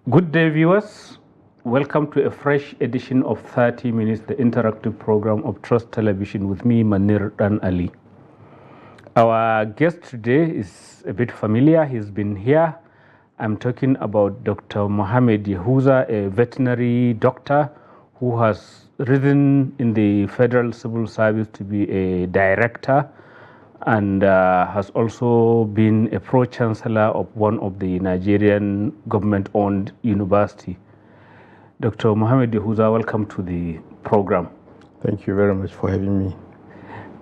Good day, viewers. Welcome to a fresh edition of 30 Minutes, the interactive program of Trust Television with me, Manir and Ali. Our guest today is a bit familiar. He's been here. I'm talking about Dr. Mohammed Yahuza, a veterinary doctor who has risen in the Federal Civil Service to be a director and has also been a Pro Chancellor of one of the Nigerian government-owned university. Dr. Mohammed Yahuza, welcome to the program. Thank you very much for having me.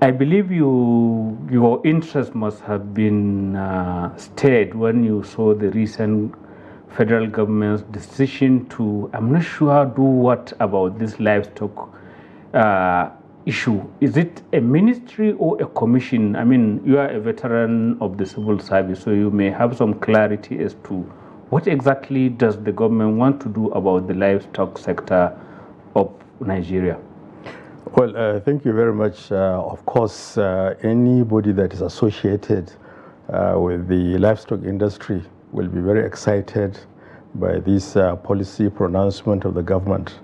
I believe your interest must have been stirred when you saw the recent federal government's decision to, I'm not sure, do what about this livestock issue. Is it a ministry or a commission? I mean, you are a veteran of the civil service, so you may have some clarity as to what exactly does the government want to do about the livestock sector of Nigeria? Well, thank you very much. Of course, anybody that is associated with the livestock industry will be very excited by this policy pronouncement of the government,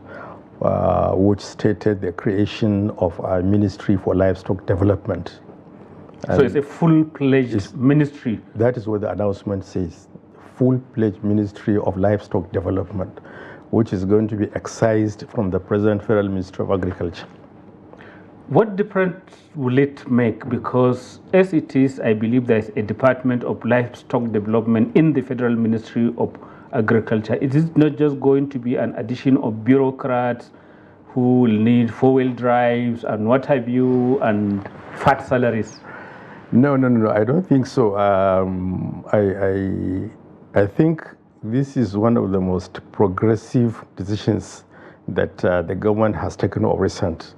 which stated the creation of a Ministry for Livestock Development. So it's a full-fledged ministry? That is what the announcement says, full-fledged Ministry of Livestock Development, which is going to be excised from the present Federal Ministry of Agriculture. What difference will it make? Because as it is, I believe there is a Department of Livestock Development in the Federal Ministry of Agriculture. It is not just going to be an addition of bureaucrats who will need four-wheel drives and what have you and fat salaries. No, I don't think so. I think this is one of the most progressive decisions that the government has taken of recent.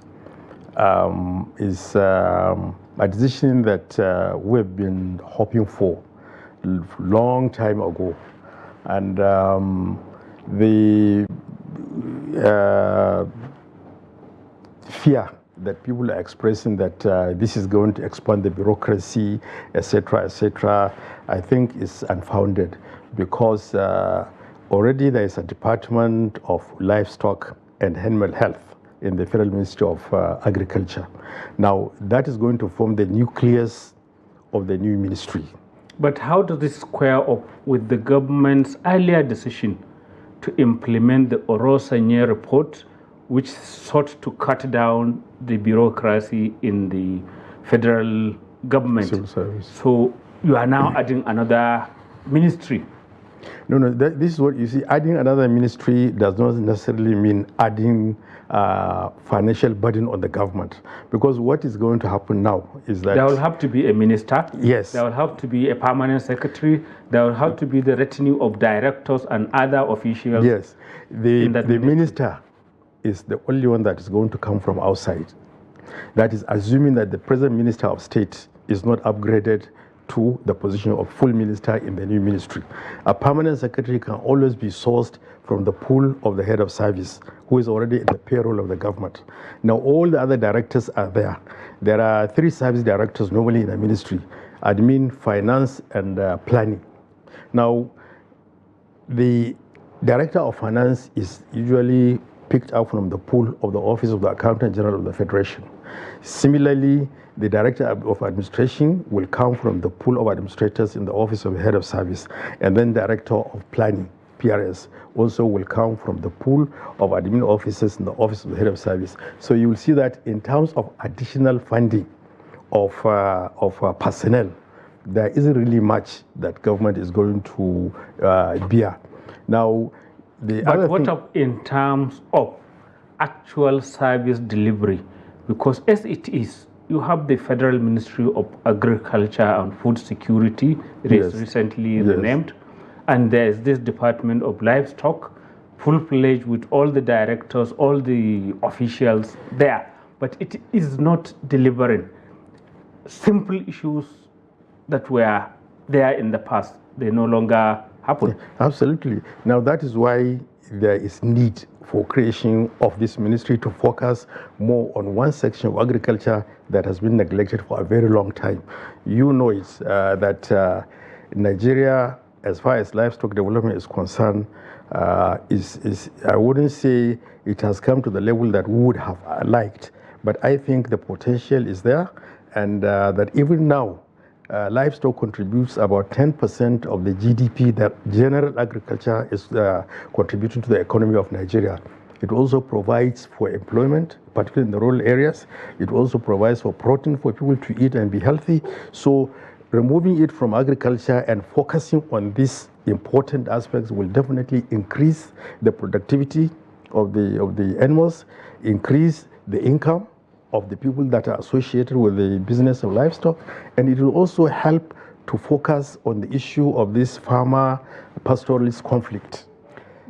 Is a decision that we've been hoping for long time ago, and the fear that people are expressing that this is going to expand the bureaucracy, etc., I think is unfounded, because already there is a Department of Livestock and Animal Health in the Federal Ministry of Agriculture. Now, that is going to form the nucleus of the new ministry. But how does this square up with the government's earlier decision to implement the Oros report, which sought to cut down the bureaucracy in the federal government? Civil service. So you are now adding another ministry. No, this is what you see. Adding another ministry does not necessarily mean adding financial burden on the government, because what is going to happen now is that there will have to be a minister. Yes. There will have to be a permanent secretary. There will have to be the retinue of directors and other officials. Yes. The minister is the only one that is going to come from outside. That is assuming that the present Minister of State is not upgraded to the position of full minister in the new ministry. A permanent secretary can always be sourced from the pool of the head of service, who is already in the payroll of the government. Now, all the other directors are there. There are 3 service directors normally in a ministry: admin, finance, and planning. Now, the director of finance is usually picked up from the pool of the Office of the Accountant General of the Federation. Similarly, the Director of Administration will come from the pool of administrators in the Office of the Head of Service, and then Director of Planning, PRS, also will come from the pool of admin officers in the Office of the Head of Service. So you will see that in terms of additional funding of personnel, there isn't really much that government is going to bear. Now, but what up in terms of actual service delivery? Because as it is, you have the Federal Ministry of Agriculture and Food Security, recently renamed, and there's this Department of Livestock, full-fledged with all the directors, all the officials there, but it is not delivering. Simple issues that were there in the past, they no longer happen. Yeah, absolutely. Now, that is why there is need for creation of this ministry to focus more on one section of agriculture that has been neglected for a very long time. You know that Nigeria, as far as livestock development is concerned, I wouldn't say it has come to the level that we would have liked, but I think the potential is there, and that even now, livestock contributes about 10% of the GDP that general agriculture is contributing to the economy of Nigeria. It also provides for employment, particularly in the rural areas. It also provides for protein for people to eat and be healthy. So removing it from agriculture and focusing on these important aspects will definitely increase the productivity of the animals, increase the income of the people that are associated with the business of livestock, and it will also help to focus on the issue of this farmer-pastoralist conflict.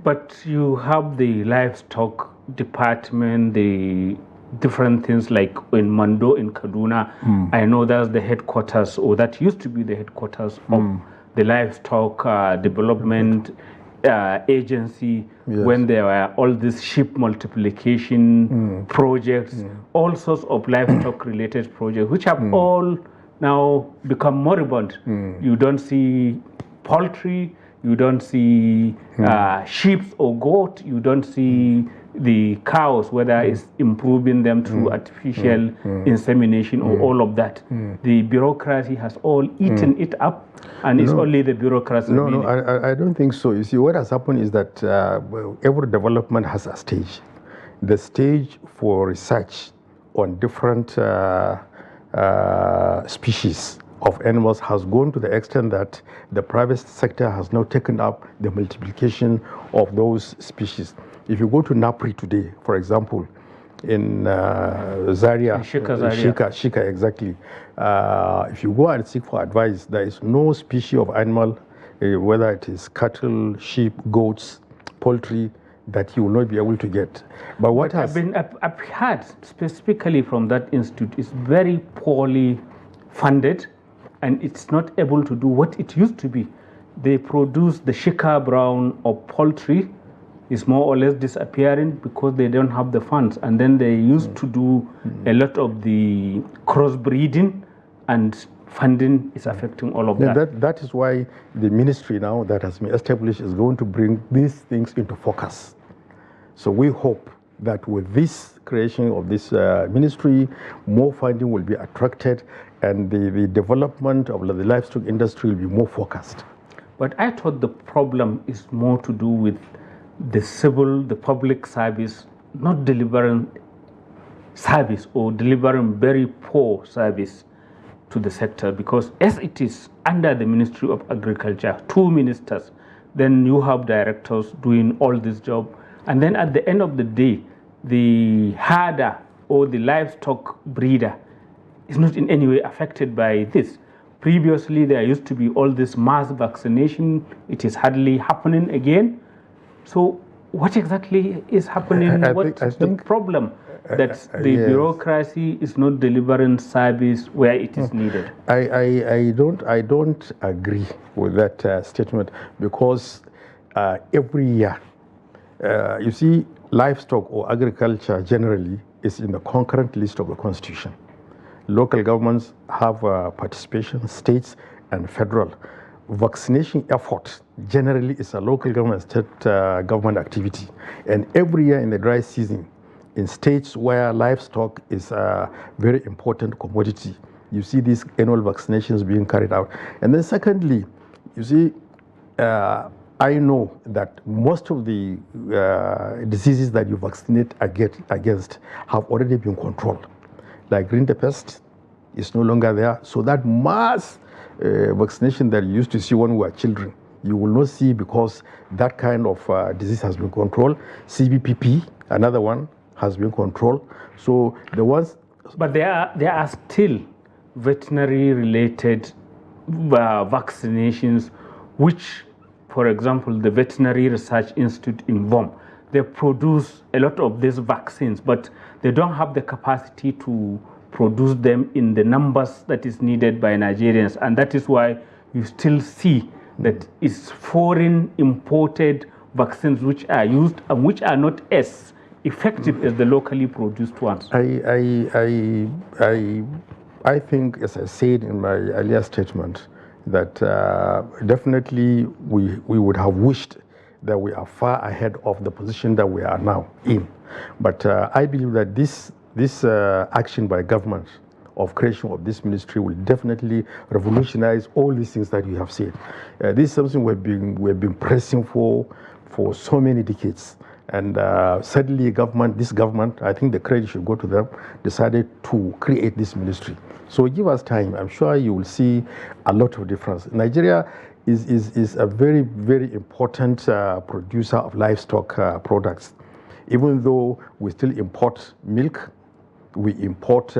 But you have the livestock department, the different things like in Mando in Kaduna. I know that's the headquarters, or that used to be the headquarters of the livestock development agency, when there were all these sheep multiplication projects, all sorts of livestock related projects, which have all now become moribund. You don't see poultry, you don't see sheep or goat, you don't see the cows, whether it's improving them through artificial insemination or all of that. The bureaucracy has all eaten it up, and it's only the bureaucracy. No, I don't think so. You see, what has happened is that every development has a stage. The stage for research on different species of animals has gone to the extent that the private sector has now taken up the multiplication of those species. If you go to Napri today, for example, in Zaria, Shika, exactly. If you go and seek for advice, there is no species of animal, whether it is cattle, sheep, goats, poultry, that you will not be able to get. But what has I've heard specifically from that institute is very poorly funded, and it's not able to do what it used to be. They produce the Shika brown of poultry is more or less disappearing because they don't have the funds, and then they used to do a lot of the crossbreeding, and funding is affecting all of that. That is why the ministry now that has been established is going to bring these things into focus. So we hope that with this creation of this ministry, more funding will be attracted, and the development of the livestock industry will be more focused. But I thought the problem is more to do with the public service not delivering service, or delivering very poor service to the sector, because as it is under the Ministry of Agriculture, 2 ministers, then you have directors doing all this job, and then at the end of the day, the herder or the livestock breeder is not in any way affected by this. Previously, there used to be all this mass vaccination. It is hardly happening again. So what exactly is happening? What is the problem that the bureaucracy is not delivering service where it is needed? I don't agree with that statement, because every year, you see, livestock or agriculture generally is in the concurrent list of the Constitution. Local governments have participation, states and federal. Vaccination effort generally is a local government, state government activity. And every year in the dry season, in states where livestock is a very important commodity, you see these annual vaccinations being carried out. And then secondly, you see, I know that most of the diseases that you vaccinate against have already been controlled. Like rinderpest is no longer there. So that mass vaccination that you used to see when we were children, you will not see, because that kind of disease has been controlled. CBPP, another one, has been controlled. So the ones... But there are still veterinary-related vaccinations, which, for example, the Veterinary Research Institute in VOM, they produce a lot of these vaccines, but they don't have the capacity to produce them in the numbers that is needed by Nigerians. And that is why you still see that it's foreign imported vaccines which are used and which are not as effective as the locally produced ones. I think, as I said in my earlier statement, that definitely we would have wished that we are far ahead of the position that we are now in. But I believe that this action by government of creation of this ministry will definitely revolutionize all these things that you have said. This is something we've been pressing for so many decades. And suddenly this government, I think the credit should go to them, decided to create this ministry. So give us time. I'm sure you will see a lot of difference. Nigeria is a very, very important producer of livestock products. Even though we still import milk, we import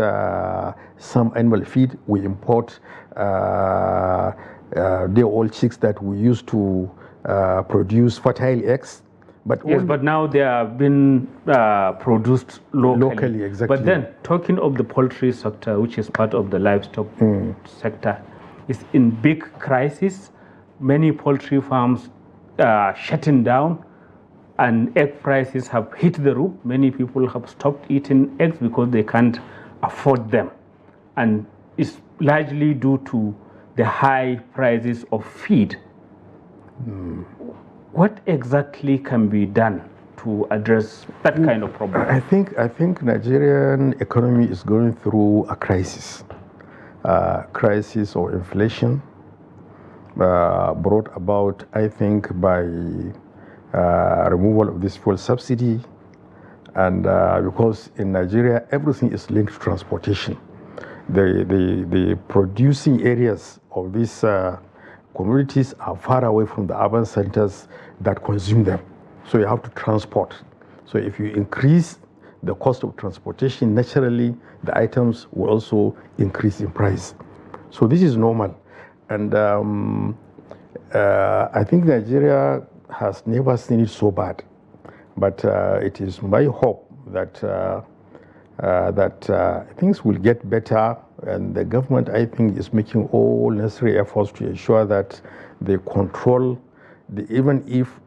some animal feed, we import the old chicks that we use to produce fertile eggs. But yes, but now they are being produced locally. Locally, exactly. But then, talking of the poultry sector, which is part of the livestock sector, is in big crisis. Many poultry farms are shutting down, and egg prices have hit the roof. Many people have stopped eating eggs because they can't afford them. And it's largely due to the high prices of feed. What exactly can be done to address that kind of problem? I think Nigerian economy is going through a crisis or inflation brought about, I think, by removal of this fuel subsidy, and because in Nigeria everything is linked to transportation. The producing areas of these communities are far away from the urban centers that consume them. So you have to transport. So if you increase the cost of transportation, naturally the items will also increase in price. So this is normal. And I think Nigeria has never seen it so bad. But it is my hope that things will get better, and the government, I think, is making all necessary efforts to ensure that they control, even if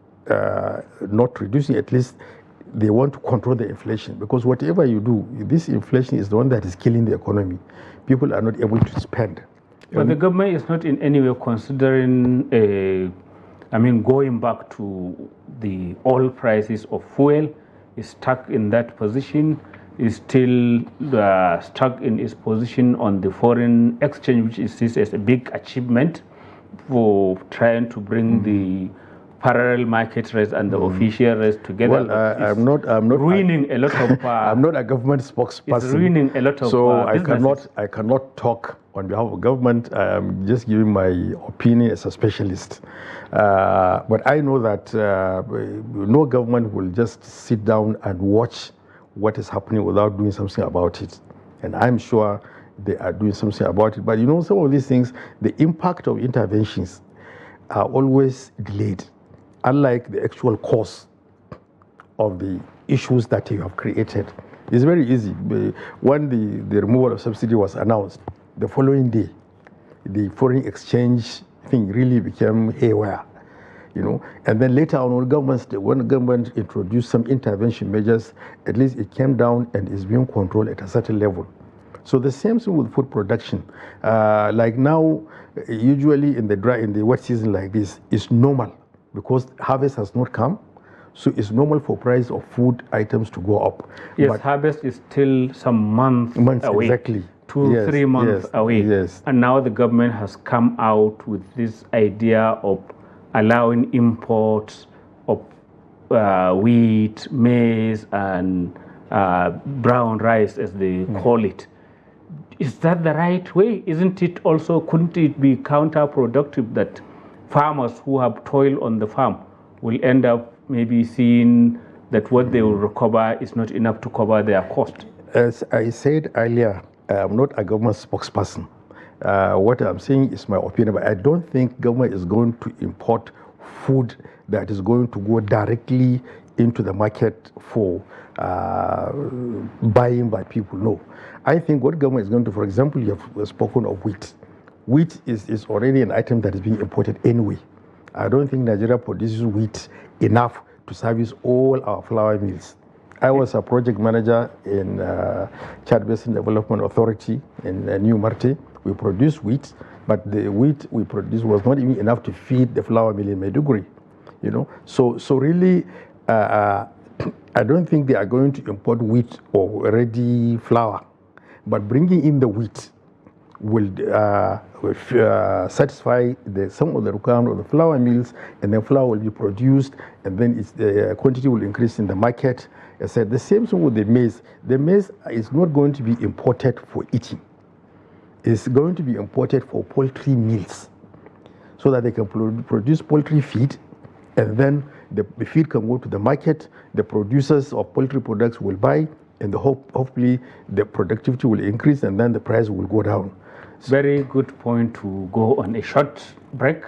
not reducing, at least they want to control the inflation. Because whatever you do, this inflation is the one that is killing the economy. People are not able to spend. But the government is not in any way considering, going back to the oil prices of fuel. Is stuck in that position, is still stuck in its position on the foreign exchange, which is seen as a big achievement for trying to bring the parallel market rates and the official rates together. Well, I'm not ruining a lot of. I'm not a government spokesperson. It's ruining a lot of. So I cannot talk on behalf of government. I'm just giving my opinion as a specialist. But I know that no government will just sit down and watch what is happening without doing something about it. And I'm sure they are doing something about it. But you know, some of these things, the impact of interventions are always delayed, unlike the actual cause of the issues that you have created. It's very easy. When the removal of subsidy was announced, the following day, the foreign exchange thing really became haywire, you know. And then later on, when government introduced some intervention measures, at least it came down and is being controlled at a certain level. So the same thing with food production. Like now, usually in the wet season like this, it's normal because harvest has not come. So it's normal for price of food items to go up. Yes, but harvest is still some months away. Exactly. 2-3 months away. Yes. And now the government has come out with this idea of allowing imports of wheat, maize, and brown rice, as they call it. Is that the right way? Isn't it also, couldn't it be counterproductive that farmers who have toiled on the farm will end up maybe seeing that what they will recover is not enough to cover their cost? As I said earlier, I'm not a government spokesperson. What I'm saying is my opinion, but I don't think government is going to import food that is going to go directly into the market for buying by people. No. I think what government is going to, for example, you have spoken of wheat. Wheat is already an item that is being imported anyway. I don't think Nigeria produces wheat enough to service all our flour mills. I was a project manager in Chad Basin Development Authority in New Marte. We produced wheat, but the wheat we produced was not even enough to feed the flour mill in Maiduguri. You know, so really, I don't think they are going to import wheat or ready flour, but bringing in the wheat will satisfy some of the requirement of the flour mills, and then flour will be produced, and then the quantity will increase in the market. I said the same thing with the maize. The maize is not going to be imported for eating. It's going to be imported for poultry mills, so that they can produce poultry feed, and then the feed can go to the market. The producers of poultry products will buy, and hopefully the productivity will increase, and then the price will go down. Very good point to go on a short break,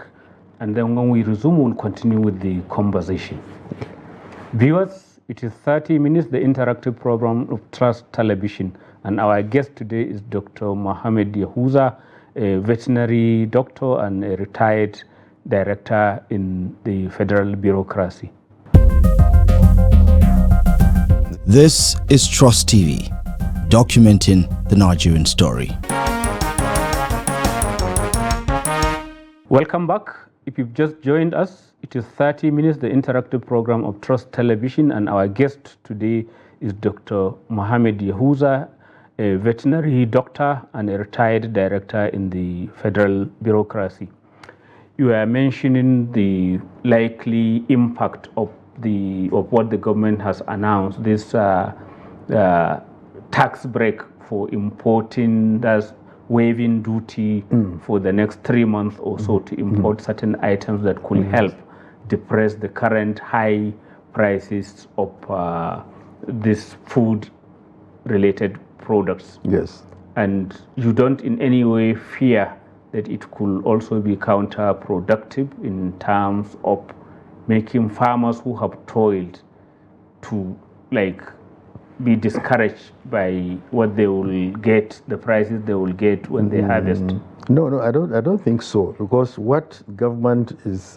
and then when we resume, we'll continue with the conversation. Viewers, it is 30 minutes, the interactive program of Trust Television, and our guest today is Dr. Mohammed Yahuza, a veterinary doctor and a retired director in the federal bureaucracy. This is Trust TV, documenting the Nigerian story. Welcome back. If you've just joined us, it is 30 minutes, the interactive program of Trust Television, and our guest today is Dr. Mohammed Yahuza, a veterinary doctor and a retired director in the federal bureaucracy. You are mentioning the likely impact of what the government has announced, this tax break for importing, that's waiving duty for the next 3 months or so to import certain items that could help depress the current high prices of these food-related products. Yes. And you don't in any way fear that it could also be counterproductive in terms of making farmers who have toiled to be discouraged by what they will get, the prices they will get when they harvest? No, I don't think so, because what government is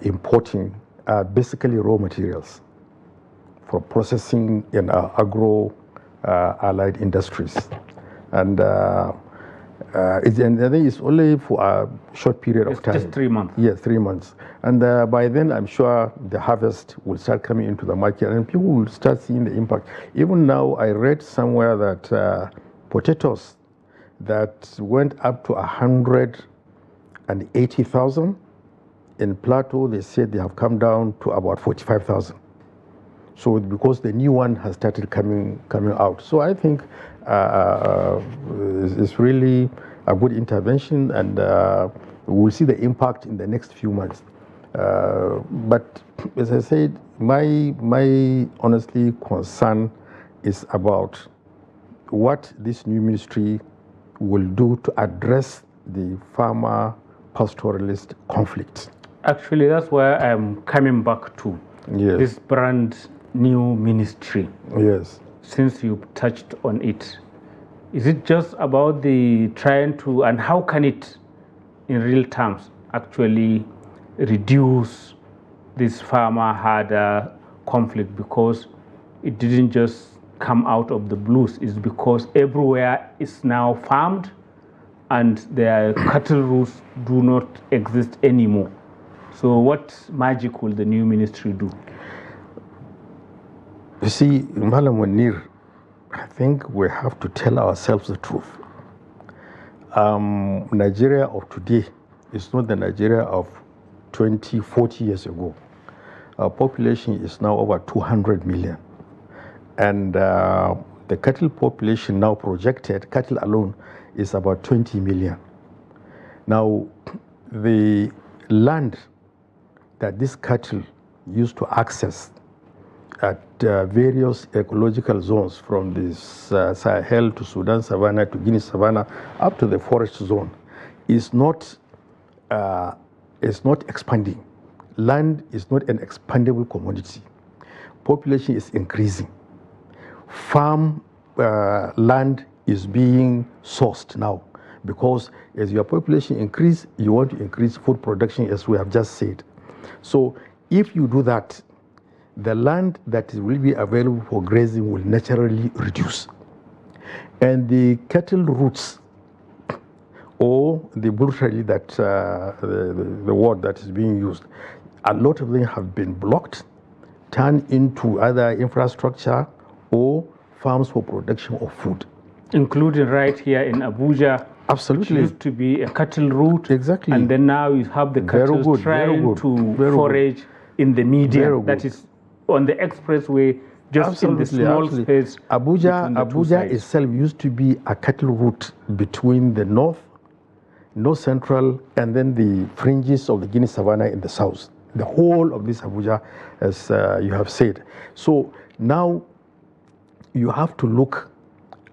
importing are basically raw materials for processing in agro-allied industries, and I think it's only for a short period of time. Just 3 months. Yes, 3 months. And by then, I'm sure the harvest will start coming into the market, and people will start seeing the impact. Even now, I read somewhere that potatoes that went up to 180,000 in Plateau, they said they have come down to about 45,000. So because the new one has started coming out. So I think it's really a good intervention, and we'll see the impact in the next few months. But as I said, my honestly concern is about what this new ministry will do to address the farmer-pastoralist conflict. Actually, that's where I'm coming back to. Yes. This brand new ministry. Yes. Since you touched on it, is it just about the trying to, and how can it, in real terms, actually reduce this farmer-herder conflict? Because it didn't just come out of the blues. It's because everywhere is now farmed, and their cattle routes do not exist anymore. So what magic will the new ministry do? You see, Manir, I think we have to tell ourselves the truth. Nigeria of today is not the Nigeria of 20, 40 years ago. Our population is now over 200 million. And the cattle population now projected, cattle alone, is about 20 million. Now, the land that this cattle used to access at various ecological zones, from this Sahel to Sudan Savannah to Guinea Savannah up to the forest zone, is not expanding. Land is not an expandable commodity. Population is increasing. Farm land is being sourced now, because as your population increase, you want to increase food production, as we have just said. So if you do that, the land that will be available for grazing will naturally reduce. And the cattle routes or the brutally that the word that is being used, a lot of them have been blocked, turned into either infrastructure or farms for production of food. Including right here in Abuja. Absolutely. Which used to be a cattle route. Exactly. And then now you have the cattle trying to forage in the median. That is on the expressway, just in the small space. Abuja itself used to be a cattle route between the north central, and then the fringes of the Guinea Savannah in the south. The whole of this Abuja, as you have said. So now you have to look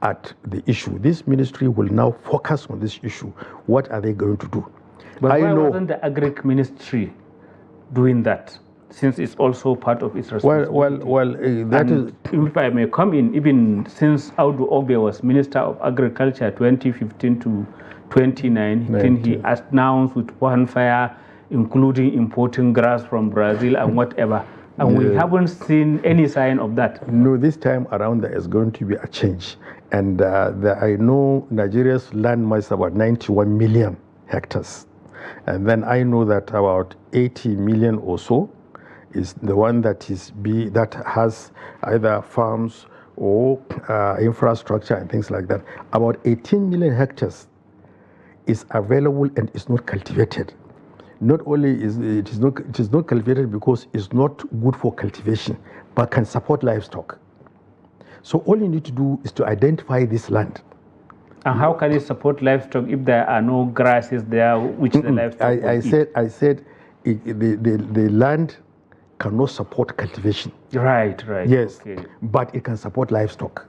at the issue. This ministry will now focus on this issue. What are they going to do? But why wasn't the Agric ministry doing that, since it's also part of its responsibility? That is... If I may come in, even since Audu Obe was Minister of Agriculture 2015 to 2019, he announced with one fire, including importing grass from Brazil and whatever. And we haven't seen any sign of that. No, this time around there is going to be a change. And I know Nigeria's land mass is about 91 million hectares. And then I know that about 80 million or so is the one that has either farms or infrastructure and things like that. About 18 million hectares is available and is not cultivated. Not only is it is not cultivated because it's not good for cultivation, but can support livestock. So all you need to do is to identify this land. And how can it support livestock if there are no grasses there which the livestock I said the land cannot support cultivation. Right. Yes, but it can support livestock.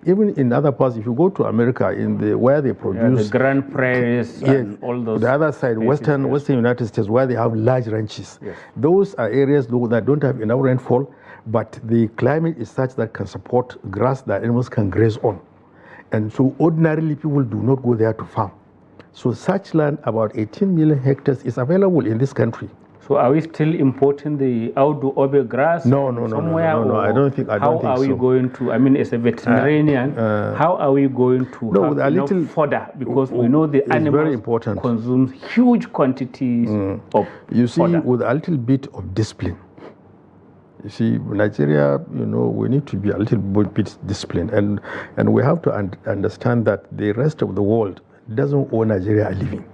Even in other parts, if you go to America, where they produce the Grand Prairies and all those. The other side, Western United States, where they have large ranches. Yes. Those are areas that don't have enough rainfall, but the climate is such that can support grass that animals can graze on. And so ordinarily people do not go there to farm. So such land, about 18 million hectares, is available in this country. So are we still importing the Audu Obe grass? No, I don't think so. How are we going to, I mean, as a veterinarian, how are we going to have enough fodder? Because we know the animals consume huge quantities of fodder. You see, with a little bit of discipline. You see, Nigeria, we need to be a little bit disciplined. And we have to understand that the rest of the world doesn't owe Nigeria a living.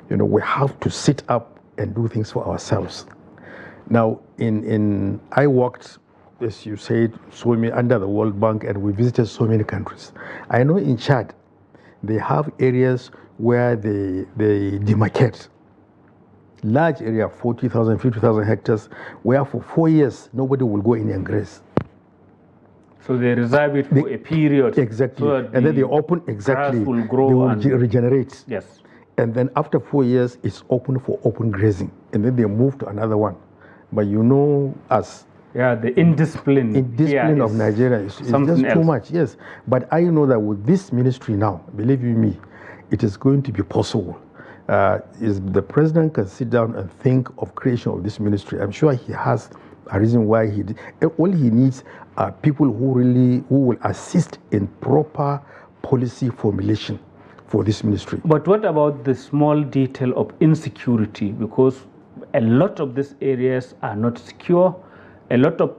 We have to sit up and do things for ourselves. Now, I worked, as you said, under the World Bank, and we visited so many countries. I know in Chad, they have areas where they demarcate large area, 40,000, 50,000 hectares, where for 4 years, nobody will go in and graze. So they reserve it for a period. Exactly. So and then they open, grass will grow, they will regenerate. Yes. And then after 4 years, it's open for open grazing. And then they move to another one. But us. Yeah, the indiscipline of Nigeria is just too much, yes. But I know that with this ministry now, believe you me, it is going to be possible. The president can sit down and think of creation of this ministry. I'm sure he has a reason why he did. All he needs are people who will assist in proper policy formulation for this ministry. But what about the small detail of insecurity? Because a lot of these areas are not secure. A lot of,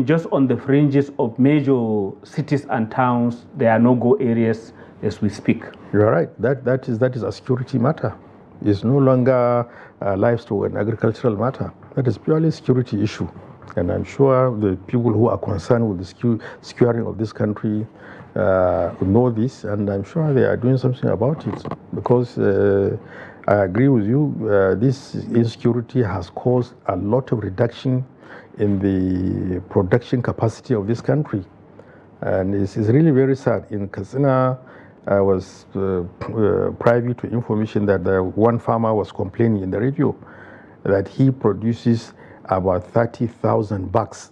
just on the fringes of major cities and towns, there are no-go areas as we speak. You're right. That is a security matter. It's no longer a livestock and agricultural matter. That is purely a security issue. And I'm sure the people who are concerned with the securing of this country know this, and I'm sure they are doing something about it. Because I agree with you, this insecurity has caused a lot of reduction in the production capacity of this country. And it's really very sad. In Katsina, I was privy to information that one farmer was complaining in the radio that he produces about 30,000 bags,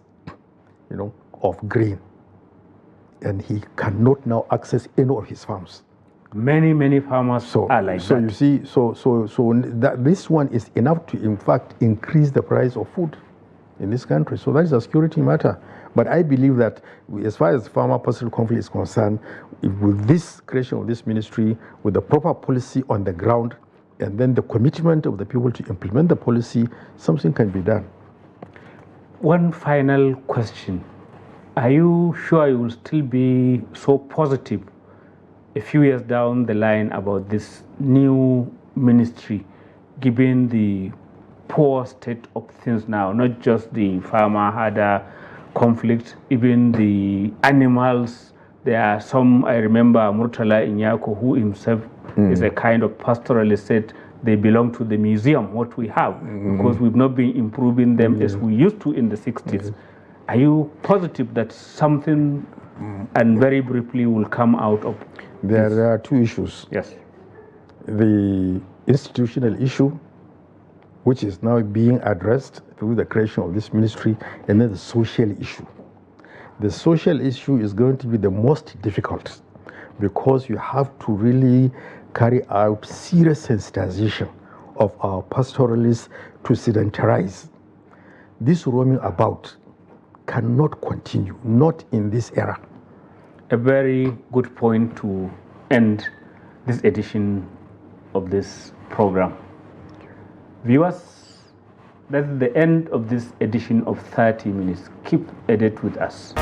of grain, and he cannot now access any of his farms. Many farmers are like that. So you see, this one is enough to, in fact, increase the price of food. in this country. So that is a security matter. But I believe that as far as farmer-pastoral conflict is concerned, with this creation of this ministry, with the proper policy on the ground, and then the commitment of the people to implement the policy, something can be done. One final question. Are you sure you will still be so positive a few years down the line about this new ministry, given the poor state of things now, not just the farmer-herder conflict, even the animals? There are some, I remember Murtala Inyako, who himself is a kind of pastoralist, said they belong to the museum, what we have, because we've not been improving them as we used to in the 60s. Are you positive that something, and very briefly, will come out of this? There are two issues. Yes. The institutional issue, which is now being addressed through the creation of this ministry, and then the social issue. The social issue is going to be the most difficult because you have to really carry out serious sensitization of our pastoralists to sedentarize. This roaming about cannot continue, not in this era. A very good point to end this edition of this program. Viewers, that's the end of this edition of 30 Minutes. Keep at it with us.